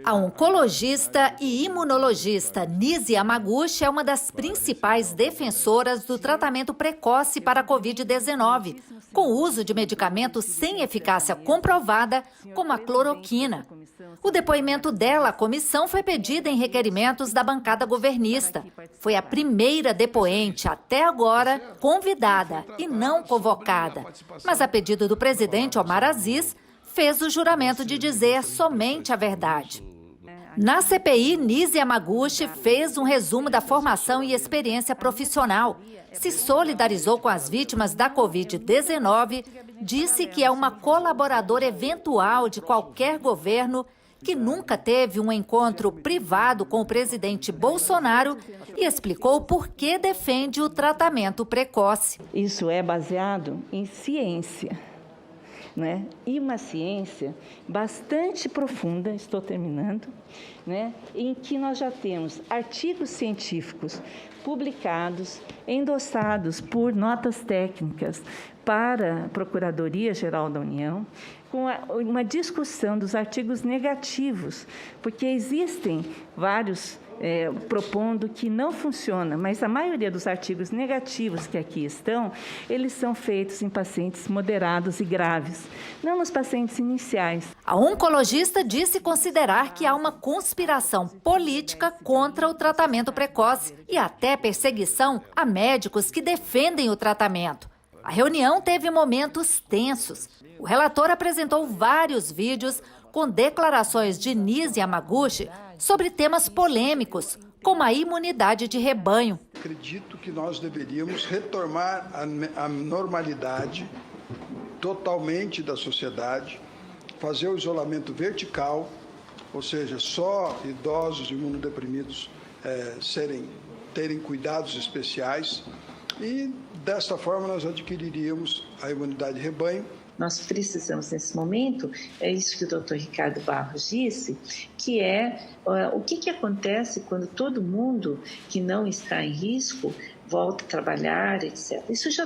A oncologista e imunologista Nise Yamaguchi é uma das principais defensoras do tratamento precoce para a Covid-19, com o uso de medicamentos sem eficácia comprovada, como a cloroquina. O depoimento dela à comissão foi pedido em requerimentos da bancada governista. Foi a primeira depoente, até agora, convidada e não convocada. Mas, a pedido do presidente Omar Aziz, fez o juramento de dizer somente a verdade. Na CPI, Nise Yamaguchi fez um resumo da formação e experiência profissional, se solidarizou com as vítimas da Covid-19, disse que é uma colaboradora eventual de qualquer governo, que nunca teve um encontro privado com o presidente Bolsonaro e explicou por que defende o tratamento precoce. Isso é baseado em ciência. Né? E uma ciência bastante profunda, estou terminando, né? Em que nós já temos artigos científicos publicados, endossados por notas técnicas para a Procuradoria-Geral da União, com uma discussão dos artigos negativos, porque existem vários propondo que não funciona, mas a maioria dos artigos negativos que aqui estão, eles são feitos em pacientes moderados e graves, não nos pacientes iniciais. A oncologista disse considerar que há uma conspiração política contra o tratamento precoce e até perseguição a médicos que defendem o tratamento. A reunião teve momentos tensos. O relator apresentou vários vídeos com declarações de Nise Yamaguchi sobre temas polêmicos, como a imunidade de rebanho. Acredito que nós deveríamos retomar a normalidade totalmente da sociedade, fazer o isolamento vertical, ou seja, só idosos imunodeprimidos terem cuidados especiais, e desta forma nós adquiriríamos a imunidade de rebanho. Nós precisamos, nesse momento, é isso que o doutor Ricardo Barros disse, que é o que acontece quando todo mundo que não está em risco volta a trabalhar, etc. Isso já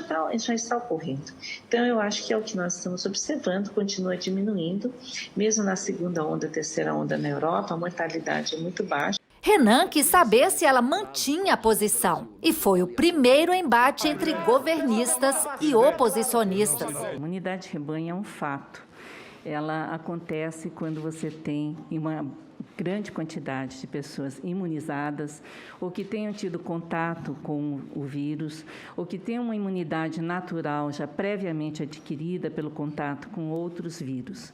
está ocorrendo. Então, eu acho que é o que nós estamos observando, continua diminuindo. Mesmo na segunda onda, terceira onda na Europa, a mortalidade é muito baixa. Renan quis saber se ela mantinha a posição. E foi o primeiro embate entre governistas e oposicionistas. A imunidade de rebanho é um fato. Ela acontece quando você tem uma grande quantidade de pessoas imunizadas, ou que tenham tido contato com o vírus, ou que tenham uma imunidade natural já previamente adquirida pelo contato com outros vírus.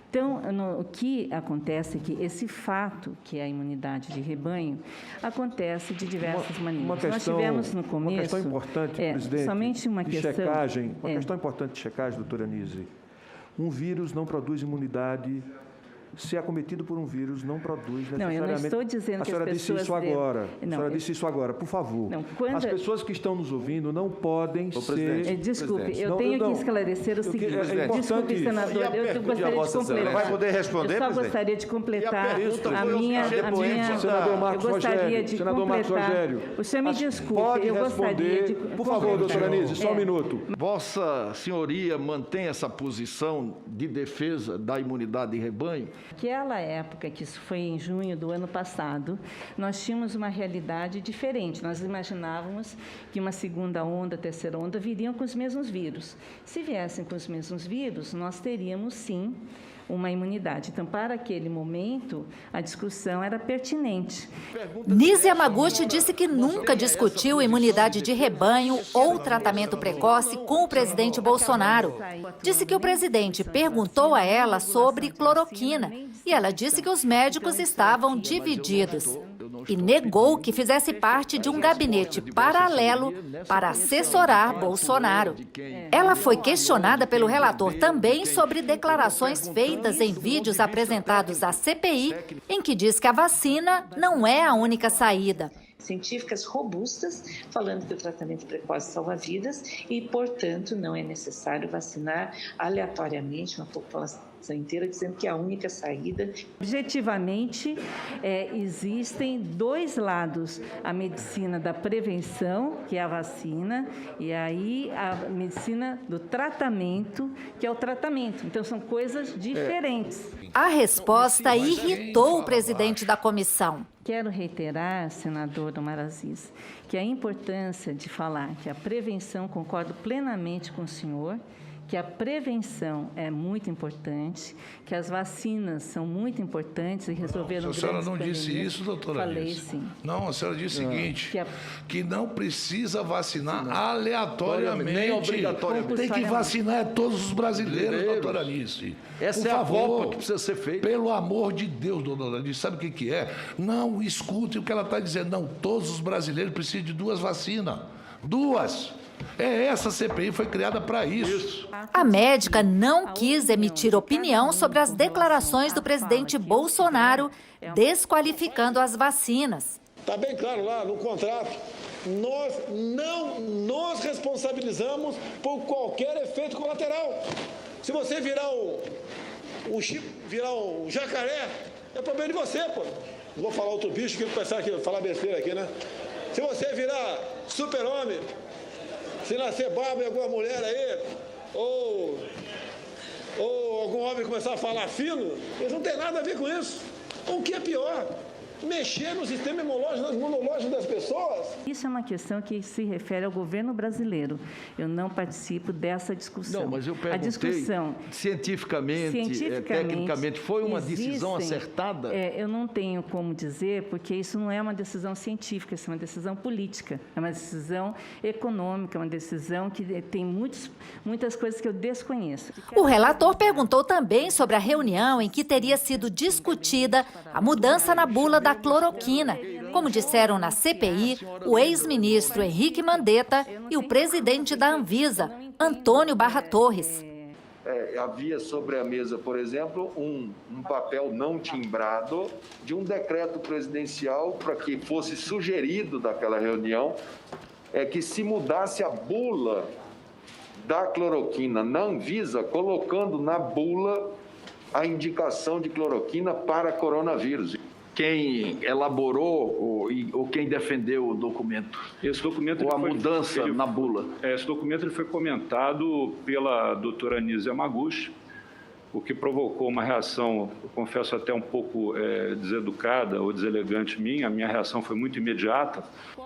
Então, o que acontece é que esse fato, que é a imunidade de rebanho, acontece de diversas maneiras. Nós tivemos no começo... Uma questão importante, presidente, somente uma questão, checagem. Uma questão importante de checagem, doutora Nise. Um vírus não produz imunidade. Se é acometido por um vírus, não produz necessariamente... Não, eu não estou dizendo que as pessoas... A senhora disse isso agora. A senhora disse isso agora, por favor. Não, as pessoas que estão nos ouvindo não podem ser... Desculpe, eu tenho que esclarecer o seguinte. Desculpe, senador, eu gostaria de completar. Vai poder responder, eu só presidente? gostaria de completar a minha... Senador Marcos Rogério. Senador Marcos Rogério. O senhor me desculpe, eu gostaria de... Por favor, doutora Nise, só um minuto. Vossa Senhoria mantém essa posição de defesa da imunidade de rebanho? Naquela época, que isso foi em junho do ano passado, nós tínhamos uma realidade diferente. Nós imaginávamos que uma segunda onda, terceira onda viriam com os mesmos vírus. Se viessem com os mesmos vírus, nós teríamos, sim, uma imunidade. Então, para aquele momento, a discussão era pertinente. Nise Yamaguchi disse que nunca discutiu imunidade de rebanho ou tratamento precoce com o presidente Bolsonaro. Disse que o presidente perguntou a ela sobre cloroquina e ela disse que os médicos estavam divididos. E negou que fizesse parte de um gabinete paralelo para assessorar Bolsonaro. Ela foi questionada pelo relator também sobre declarações feitas em vídeos apresentados à CPI, em que diz que a vacina não é a única saída. Científicas robustas, falando que o tratamento precoce salva vidas e, portanto, não é necessário vacinar aleatoriamente uma população população inteira, dizendo que é a única saída. Objetivamente, existem dois lados: a medicina da prevenção, que é a vacina, e aí a medicina do tratamento, que é o tratamento. Então, são coisas diferentes. A resposta irritou o presidente da comissão. Quero reiterar, senador Omar Aziz, que a importância de falar que a prevenção, concordo plenamente com o senhor, que a prevenção é muito importante, que as vacinas são muito importantes e resolveram grandes pandemias. A senhora não disse isso, doutora Falei, Alice? sim. Não, a senhora disse o seguinte, que não precisa vacinar aleatoriamente. Nem obrigatoriamente. Tem que vacinar todos os brasileiros, doutora Alice. Essa é a Copa que precisa ser feita. Pelo amor de Deus, doutora Alice, sabe o que é? Não escute o que ela está dizendo. Não, todos os brasileiros precisam de 2 vacinas. 2. Essa CPI foi criada para isso. A médica não quis emitir opinião sobre as declarações do presidente Bolsonaro desqualificando as vacinas. Está bem claro lá no contrato, nós não nos responsabilizamos por qualquer efeito colateral. Se você virar o jacaré, é problema de você, pô. Não vou falar outro bicho que ele pensar aqui, falar besteira aqui, né? Se você virar super-homem, se nascer barba em alguma mulher aí, ou algum homem começar a falar fino, eles não tem nada a ver com isso. O que é pior? Mexer no sistema imunológico das pessoas. Isso é uma questão que se refere ao governo brasileiro. Eu não participo dessa discussão. Não, mas eu perguntei, a discussão, cientificamente, tecnicamente, foi uma decisão acertada? Eu não tenho como dizer, porque isso não é uma decisão científica, isso é uma decisão política, é uma decisão econômica, é uma decisão que tem muitas coisas que eu desconheço. O relator perguntou também sobre a reunião em que teria sido discutida a mudança na bula da cloroquina, como disseram na CPI o ex-ministro Henrique Mandetta e o presidente da Anvisa, Antônio Barra Torres. Havia sobre a mesa, por exemplo, um papel não timbrado de um decreto presidencial para que fosse sugerido daquela reunião que se mudasse a bula da cloroquina na Anvisa, colocando na bula a indicação de cloroquina para coronavírus. Quem elaborou ou quem defendeu o documento? Esse documento, ou a mudança na bula? Esse documento foi comentado pela doutora Nise Yamaguchi, o que provocou uma reação, eu confesso, até um pouco deseducada ou deselegante minha. A minha reação foi muito imediata.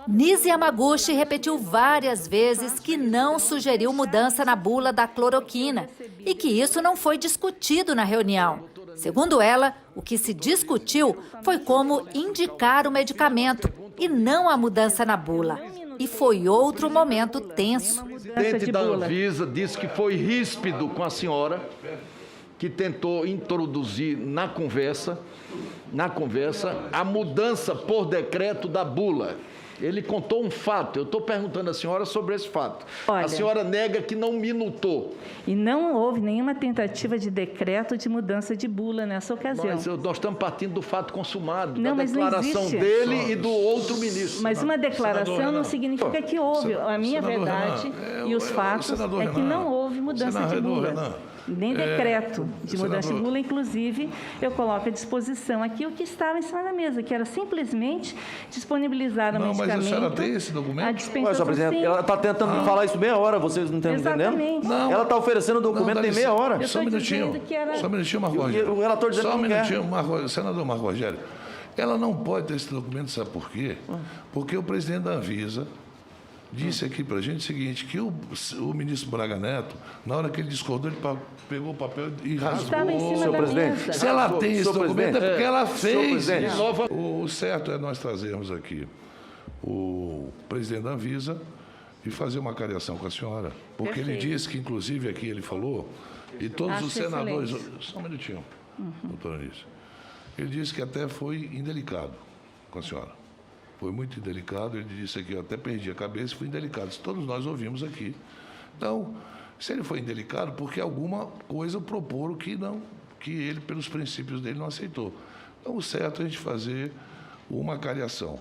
Nise Yamaguchi repetiu várias vezes que não sugeriu mudança na bula da cloroquina e que isso não foi discutido na reunião. Segundo ela, o que se discutiu foi como indicar o medicamento e não a mudança na bula. E foi outro momento tenso. O presidente da Anvisa disse que foi ríspido com a senhora, que tentou introduzir na conversa a mudança por decreto da bula. Ele contou um fato. Eu estou perguntando à senhora sobre esse fato. Olha, a senhora nega que não minutou. E não houve nenhuma tentativa de decreto de mudança de bula nessa ocasião. Mas nós estamos partindo do fato consumado, não, da declaração dele e do outro ministro. Mas uma declaração não significa que houve. A minha verdade e os fatos é que não houve mudança de bula. Nem decreto de mudança de bula, inclusive, eu coloco à disposição aqui o que estava em cima da mesa, que era simplesmente disponibilizar o medicamento. Mas a senhora tem esse documento? Mas, presidente, ela está tentando falar isso meia hora, vocês não estão entendendo? Não. Ela está oferecendo o documento em meia hora. Só um minutinho. Só um minutinho, Marco Rogério. O relator dizendo que não quer. Só um minutinho, senador Marco Rogério. Ela não pode ter esse documento, sabe por quê? Porque o presidente da Anvisa disse aqui para a gente o seguinte, que o ministro Braga Neto, na hora que ele discordou, ele pegou o papel e rasgou. Estava em cima da mesa. Se ela tem esse documento, é porque ela fez. Nova... O certo é nós trazermos aqui o presidente da Anvisa e fazer uma cariação com a senhora. Porque ele disse que, inclusive, aqui ele falou, e todos os senadores... Só um minutinho, doutora Anice. Ele disse que até foi indelicado com a senhora. Foi muito indelicado, ele disse aqui, eu até perdi a cabeça, foi indelicado. Isso todos nós ouvimos aqui. Então, se ele foi indelicado, porque alguma coisa proporam que ele, pelos princípios dele, não aceitou. Então, o certo é a gente fazer uma cariação.